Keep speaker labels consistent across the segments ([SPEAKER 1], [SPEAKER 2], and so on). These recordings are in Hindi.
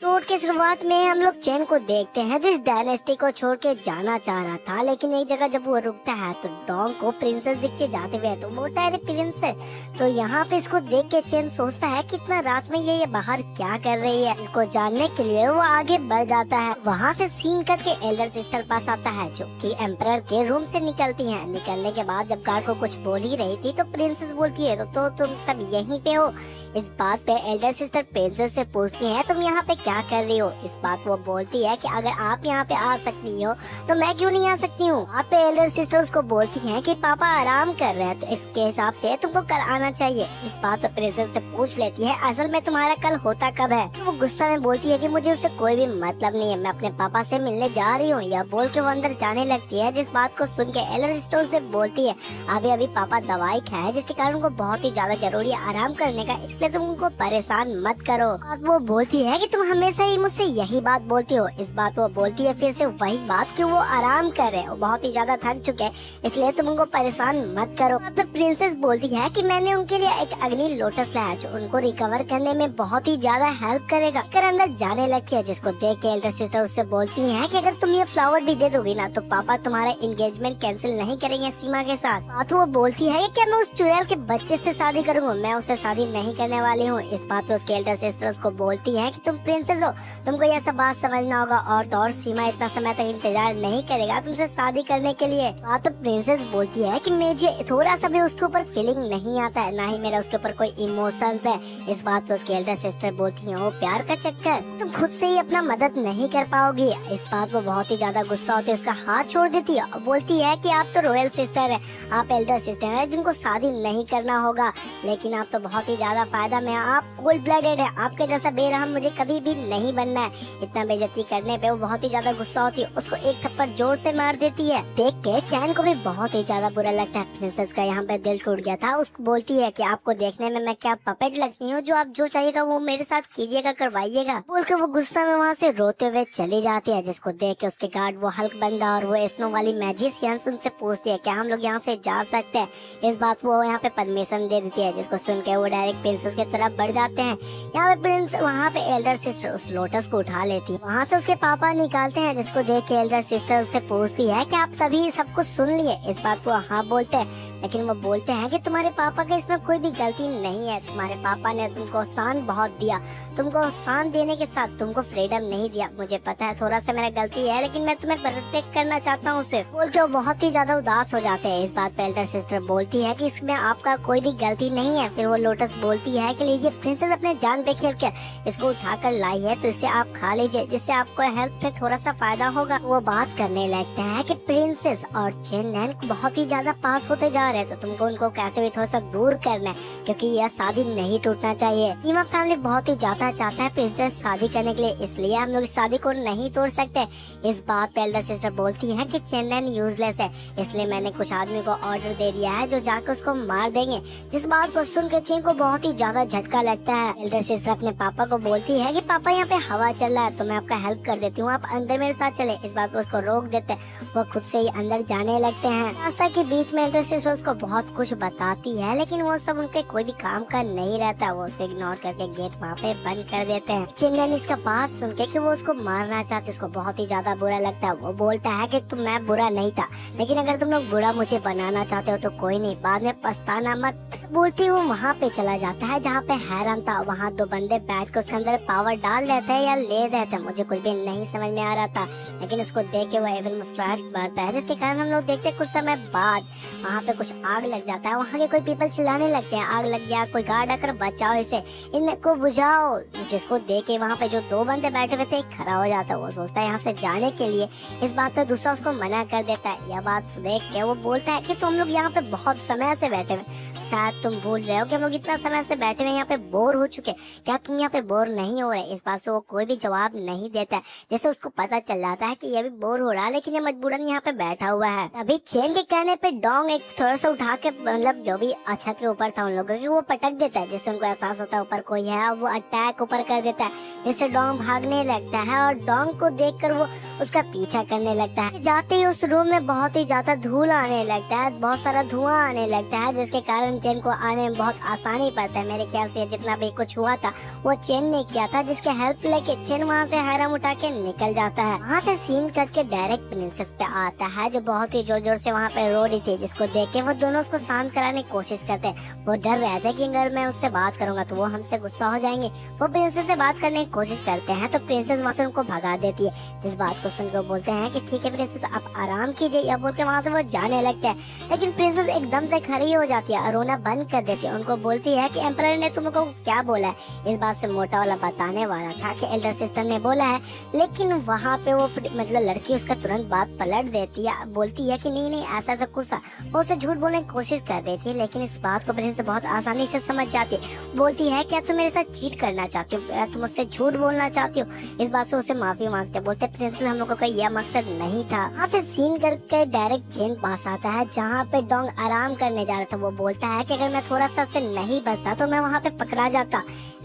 [SPEAKER 1] एपिसोड की शुरुआत में हम लोग चेन को देखते हैं जो इस डायनेस्टी को छोड़ के जाना चाह रहा था, लेकिन एक जगह जब वो रुकता है तो डॉन को प्रिंसेस दिखते जाते हुए तो बोलता है अरे प्रिंसेस। तो यहाँ पे इसको देख के चेन सोचता है कि इतना रात में ये बाहर क्या कर रही है। इसको जानने के लिए वो आगे बढ़ जाता है। वहाँ से सीन कट के एल्डर सिस्टर पास आता है जो कि एम्परर के रूम से निकलती है। निकलने के बाद जब गार्ड को कुछ बोल ही रही थी तो प्रिंसेस बोलती है तो तुम सब यहीं पे हो। इस बात पे एल्डर सिस्टर प्रिंसेस से पूछती है तुम यहाँ पे क्या कर रही हो। इस बात वो बोलती है कि अगर आप यहाँ पे आ सकती हो तो मैं क्यों नहीं आ सकती हूँ। आप पे एल्डर सिस्टर उसको बोलती हैं कि पापा आराम कर रहे हैं तो इसके हिसाब से तुमको कल आना चाहिए। इस बात पे प्रिंसेस से पूछ लेती है असल में तुम्हारा कल होता कब है। तो वो गुस्सा में बोलती है कि मुझे उससे कोई भी मतलब नहीं है, मैं अपने पापा से मिलने जा रही हूँ। यह बोल के वो अंदर जाने लगती है। जिस बात को सुन के एल्डर सिस्टर उससे बोलती है अभी पापा दवाई खाए जिसके कारण उनको बहुत ही ज्यादा जरूरी है आराम करने का, इसलिए तुम उनको परेशान मत करो। अब वो बोलती है कि तुम हमेशा ही मुझसे यही बात बोलती हो। इस बात वो बोलती है फिर से वही बात कि वो आराम कर रहे हो, बहुत ही ज्यादा थक चुके हैं, इसलिए तुम उनको परेशान मत करो। अब प्रिंसेस बोलती है कि मैंने उनके लिए एक अग्नि लोटस लाया जो उनको रिकवर करने में बहुत ही ज्यादा हेल्प करेगा। कर अंदर जाने लगती है जिसको देख के एल्डर सिस्टर उससे बोलती है कि अगर तुम ये फ्लावर भी दे दोगी ना तो पापा तुम्हारा एंगेजमेंट कैंसिल नहीं करेंगे सीमा के साथ। बात वो बोलती है कि क्या मैं उस चुड़ैल के बच्चे से शादी करूंगा, मैं उससे शादी नहीं करने वाली हूँ। इस बात पे उसके एल्डर सिस्टर उसको बोलती है कि तुम प्रिंसेस हो, तुमको यह सब बात समझना होगा और तो और सीमा इतना समय तक इंतजार नहीं करेगा तुमसे शादी करने के लिए। बात तो प्रिंसेस बोलती है कि मुझे थोड़ा सा भी उसके ऊपर फीलिंग नहीं आता है, ना ही मेरा उसके ऊपर कोई इमोशंस है। इस बात पे उसकी एल्डर सिस्टर बोलती है वो प्यार का चक्कर, तुम खुद से ही अपना मदद नहीं कर पाओगी। इस बात पे बहुत ही ज्यादा गुस्सा होती है, उसका हाथ छोड़ देती है और बोलती है कि आप तो रॉयल सिस्टर है, आप एल्डर सिस्टर है जिनको शादी नहीं करना होगा, लेकिन आप तो बहुत ही ज्यादा फायदा में, आप कोल्ड ब्लडेड है, आपके जैसा बेरहम मुझे कभी भी नहीं बनना है। इतना बेइज्जती करने पे वो बहुत ही ज्यादा गुस्सा होती है, उसको एक थप्पड़ जोर से मार देती है। देख के चैन को भी बहुत ही ज्यादा बुरा लगता है। प्रिंसेस का यहाँ पे दिल टूट गया था। उसको बोलती है कि आपको देखने में मैं क्या पपेट लगती हूँ, जो आप जो चाहिएगा वो मेरे साथ कीजिएगा, करवाइएगा। बोल के वो गुस्सा में वहाँ से रोते हुए चली जाती है। जिसको देख के उसके गार्ड वो हल्क बंदा और वो स्नो वाली मैजिशियन उनसे पूछती है क्या हम लोग यहाँ से जा सकते हैं। इस बात वो यहाँ पे परमिशन दे देती है, जिसको सुन के वो डायरेक्ट प्रिंसेस की तरफ बढ़ जाते हैं। यहाँ पे प्रिंस वहाँ पे एल्डर सिस्टर उस लोटस को उठा लेती है, वहाँ से उसके पापा निकालते हैं। जिसको देख के एल्डर सिस्टर उससे पूछती है कि आप सभी सब कुछ सुन लिए। इस बात को हाँ बोलते हैं, लेकिन वो बोलते हैं कि तुम्हारे पापा का इसमें कोई भी गलती नहीं है, तुम्हारे पापा ने तुमको शान बहुत दिया, तुमको शान देने के साथ तुमको फ्रीडम नहीं दिया। मुझे पता है थोड़ा सा मेरा गलती है, लेकिन मैं तुम्हें प्रोटेक्ट करना चाहता हूँ उसे। बोल के वो बहुत ही ज्यादा उदास हो जाते हैं। इस बात पे एल्डर सिस्टर बोलती है कि इसमें आपका कोई भी गलती नहीं है। फिर वो लोटस बोलती है कि लीजिए प्रिंसेस अपने जान पे खेल कर इसको उठाकर लाई है तो इसे आप खा लीजिए, जिससे आपको हेल्थ में थोड़ा सा फायदा होगा। वो बात करने लगते हैं कि प्रिंसेस और चेन्नन बहुत ही ज्यादा पास होते जा रहे हैं, तो तुमको उनको कैसे भी थोड़ा सा दूर करना है क्योंकि यह शादी नहीं टूटना चाहिए। सीमा फैमिली बहुत ही ज्यादा चाहता है प्रिंसेस शादी करने के लिए, इसलिए हम लोग इस शादी को नहीं तोड़ सकते। इस बात पे एल्डर सिस्टर बोलती है कि चेन्नन यूजलेस है, इसलिए मैंने कुछ आदमी को ऑर्डर दे दिया है जो जाकर उसको मार देंगे। जिस बात को सुन के चेन को बहुत ही ज्यादा झटका लगता है। एल्डर सिस्टर अपने पापा को बोलती है कि पापा यहाँ पे हवा चल रहा है तो मैं आपका हेल्प कर देती हूँ, आप अंदर मेरे साथ चले। इस बात को उसको रोक देते हैं, वो खुद से ही अंदर जाने लगते हैं। रास्ता के बीच में एल्डर सिस्टर उसको बहुत कुछ बताती है, लेकिन वो सब उनके कोई भी काम का नहीं रहता। वो उसको इग्नोर करके गेट वहाँ पे बंद कर देते हैं। चिन्नन इसका बात सुन के कि वो उसको मारना चाहते, उसको बहुत ही ज्यादा बुरा लगता है। वो बोलता है कि तुम मैं बुरा नहीं था, लेकिन अगर तुम लोग बुरा मुझे बनाना चाहते हो तो कोई नहीं, बाद में पछताना मत। बोलती वो वहाँ पे चला जाता है जहाँ पे हैरान था। वहाँ दो बंदे बैठ के उसके अंदर पावर डाल रहे थे या ले रहे थे, मुझे कुछ भी नहीं समझ में आ रहा था, लेकिन उसको देख के वो एविल मुस्कुराहट मारता है, जिसके कारण हम लोग देखते हैं कुछ समय बाद वहाँ पे कुछ आग लग जाता है। वहाँ के कोई पीपल चिल्लाने लगते हैं आग लग गया, कोई गार्ड आकर बचाओ इसे, इनको बुझाओ। जिसको देख के वहाँ पे जो दो बंदे बैठे हुए थे खड़ा हो जाता है। वो सोचता है यहाँ से जाने के लिए। इस बात पे दूसरा उसको मना कर देता है। यह बात देख के वो बोलता है कि तुम लोग यहाँ पे बहुत समय से बैठे हुए, शायद तुम भूल रहे हो कि हम लोग इतना समय से बैठे हुए यहाँ पे बोर हो चुके, क्या तुम यहाँ पे बोर नहीं हो रहे। इस बात से वो कोई भी जवाब नहीं देता है। जैसे उसको पता चल जाता है कि ये भी बोर हो रहा है, लेकिन ये मजबूरन यहाँ पे बैठा हुआ है। अभी चेन के कहने पे डोंग एक थोड़ा सा उठा के मतलब जो भी छत के ऊपर था उन लोगों की वो पटक देता है, जिससे उनको एहसास होता है ऊपर कोई है। वो अटैक ऊपर कर देता है, जिससे डोंग भागने लगता है और डोंग को देखकर वो उसका पीछा करने लगता है। जाते ही उस रूम में बहुत ही ज्यादा धूल आने लगता है, बहुत सारा धुआं आने लगता है, जिसके कारण चेन को आने में बहुत आसानी पड़ता है। मेरे ख्याल से जितना भी कुछ हुआ था वो चेन ने किया था, जिसके हेल्प लेके चेन वहाँ से हैरम उठा के निकल जाता है। वहाँ से सीन करके डायरेक्ट प्रिंसेस पे आता है, जो बहुत ही जोर जोर से वहाँ पे रो रही थी, जिसको देख के वो दोनों उसको शांत कराने की कोशिश करते हैं। वो डर रहे थे कि अगर मैं उससे बात करूंगा तो वो हमसे गुस्सा हो जाएंगे। वो प्रिंसेस से बात करने की कोशिश करते हैं तो प्रिंसेस वहाँ से उनको भगा देती है, जिस बात को सुनकर बोलते हैं कि ठीक है प्रिंसेस आप आराम कीजिए, या बोल के वहाँ से वो जाने लगते हैं। लेकिन प्रिंसेस एकदम से खड़ी हो जाती है और रोना बंद कर देती है। उनको बोलती है कि एम्परर ने तुम लोगों को क्या बोला है। इस बात से मोटा वाला बताने वाला था कि एल्डर सिस्टर ने बोला है, लेकिन वहाँ पे वो मतलब लड़की उसका तुरंत बात पलट देती है, बोलती है कि नहीं नहीं ऐसा ऐसा कुछ था। वो उसे झूठ बोलने की कोशिश कर रही थी, लेकिन इस बात को प्रिंसेस बहुत आसानी से समझ जाती है। बोलती है क्या तुम मेरे साथ चीट करना चाहती हो, क्या तुम मुझसे झूठ बोलना चाहती हो। इस बात से उसे माफी मांगते हैं, बोलते प्रिंसेस हम लोगों का यह मकसद नहीं था। यहाँ से सीन करके डायरेक्ट चेन पास आता है, जहाँ पे डोंग आराम करने जा रहा था। वो बोलता है कि अगर मैं थोड़ा सा से नहीं बचता तो मैं वहाँ पे पकड़ा जाता।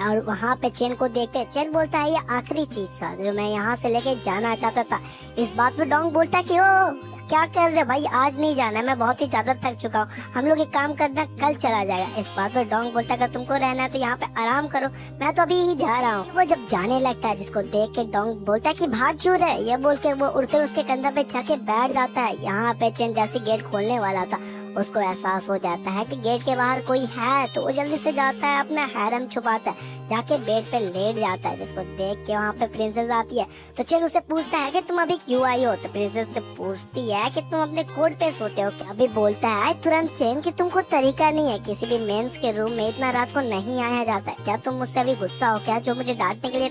[SPEAKER 1] और वहाँ पे चेन को देखते चेन बोलता है ये आखिरी चीज था जो मैं यहाँ से लेके जाना चाहता था। इस बात पे डोंग बोलता है कि ओ क्या कर रहे भाई, आज नहीं जाना, मैं बहुत ही ज्यादा थक चुका हूँ, हम लोग एक काम करना कल चला जाएगा। इस बात पर डोंग बोलता है अगर तुमको रहना है तो यहाँ पे आराम करो, मैं तो अभी ही जा रहा हूँ। वो जब जाने लगता है, जिसको देख के डोंग बोलता है कि भाग क्यों रहे, ये बोल के वो उड़ते उसके कंधे पे जाके बैठ जाता है। यहाँ पे चेन जैसे गेट खोलने वाला था, उसको एहसास हो जाता है कि गेट के बाहर कोई है, तो वो जल्दी से जाता है अपना हैरम छुपाता है, जाके बेड पे लेट जाता है। जिसको देख के वहाँ पे प्रिंसेस आती है तो चेन उससे पूछता है कि तुम अभी क्यों आई हो। तो प्रिंसेस से पूछती है कि तुम अपने कोट पे सोते हो क्या। अभी बोलता है तुरंत चेन कि तुमको तरीका नहीं है, किसी भी मेंस के रूम में इतना रात को नहीं आया जाता है, क्या तुम मुझसे अभी गुस्सा हो क्या जो मुझे डांटने के लिए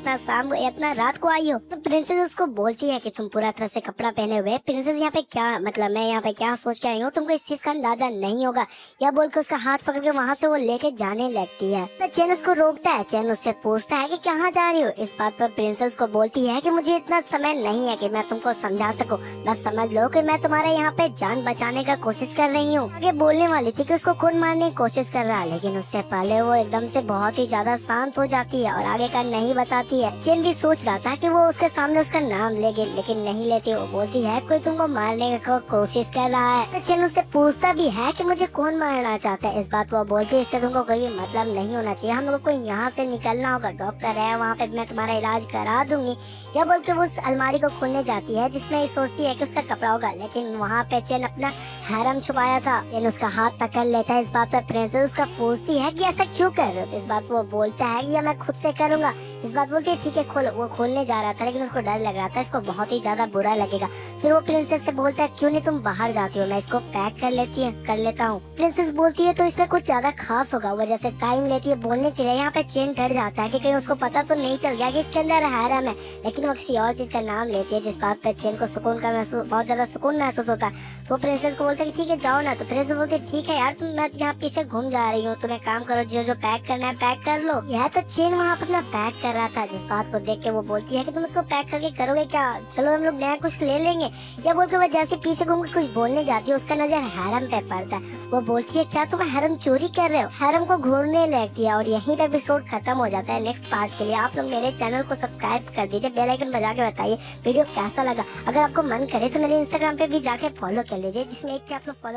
[SPEAKER 1] इतना रात को आई हो। तो प्रिंसेस उसको बोलती है कि तुम पूरा तरह से कपड़ा पहने हुए, प्रिंसेस यहाँ पे क्या मतलब मैं यहाँ पे क्या सोच के आई हूँ, तुमको इस चीज का अंदाजा नहीं होगा, या बोल के उसका हाथ पकड़ के वहाँ से वो लेके जाने लगती है। तो चेन उसको रोकता है, चेन उससे पूछता है कि कहाँ जा रही हो। इस बात पर प्रिंसेस को बोलती है कि मुझे इतना समय नहीं है कि मैं तुमको समझा सकूं, बस समझ लो कि मैं तुम्हारे यहाँ पे जान बचाने का कोशिश कर रही हूँ। आगे बोलने वाली थी कि उसको खून मारने की कोशिश कर रहा है, लेकिन उससे पहले वो एकदम से बहुत ही ज्यादा शांत हो जाती है और आगे का नहीं बताती है। चेन भी सोच रहा था कि वो उसके सामने उसका नाम लेगी, लेकिन नहीं लेती। वो बोलती है कोई तुमको मारने की कोशिश कर रहा है। तो चेन उससे पूछता भी है कि मुझे कौन मारना चाहता है। इस बात वो बोलती है इससे तुमको कोई भी मतलब नहीं होना चाहिए, हम लोग को यहाँ से निकलना होगा, डॉक्टर है वहाँ पे, मैं तुम्हारा इलाज करा दूंगी। या बोल के वो उस अलमारी को खोलने जाती है जिसमें सोचती है कि उसका कपड़ा होगा, लेकिन वहाँ पे चेन अपना हैरम छुपाया था। चेन उसका हाथ पकड़ लेता है। इस बात पर प्रिंसेस उसका पूछती है कि ऐसा क्यों कर रहे हो। इस बात वो बोलता है कि मैं खुद से करूंगा। इस बात बोलती है ठीक है खोलो। वो खोलने जा रहा था लेकिन उसको डर लग रहा था, इसको बहुत ही ज्यादा बुरा लगेगा। फिर वो प्रिंसेस से बोलता है क्यों नहीं तुम बाहर जाती हो, मैं इसको पैक कर लेता हूँ। प्रिंसेस बोलती है तो इसमें कुछ ज्यादा खास होगा। वो जैसे टाइम लेती है बोलने के लिए, यहाँ पे चेन डर जाता है कि कहीं उसको पता तो नहीं चल गया कि इसके अंदर हैरम है, लेकिन वो किसी और चीज का नाम लेती है, जिस बात पर चेन को बहुत ज्यादा सुकून महसूस होता है। तो वो प्रिंसेस को बोलते है कि ठीक है जाओ ना। तो प्रिंसेस बोलती है ठीक है यार मैं यहाँ पीछे घूम जा रही हूँ, तुम एक काम करो जो पैक करना है पैक कर लो। यह तो चेन वहाँ पर अपना पैक कर रहा था, जिस बात को देख के वो बोलती है कि तुम इसको पैक करके करोगे क्या, चलो हम लोग नया कुछ ले लेंगे। या बोल के वो जैसे पीछे घूम के कुछ बोलने जाती है, उसका नजर हैरम पे पड़ता है। वो बोलती है क्या तुम हैरम चोरी कर रहे हो। हैरम को घूरने लगती है और यहीं पे एपिसोड खत्म हो जाता है। नेक्स्ट पार्ट के लिए आप लोग मेरे चैनल को सब्सक्राइब कर दीजिए, बेल आइकन बजा के बताइए वीडियो कैसा लगा। अगर आपको मन करे तो मेरे इंस्टाग्राम पे भी जाके फॉलो कर लीजिए, जिसमें एक आप लोग फॉलो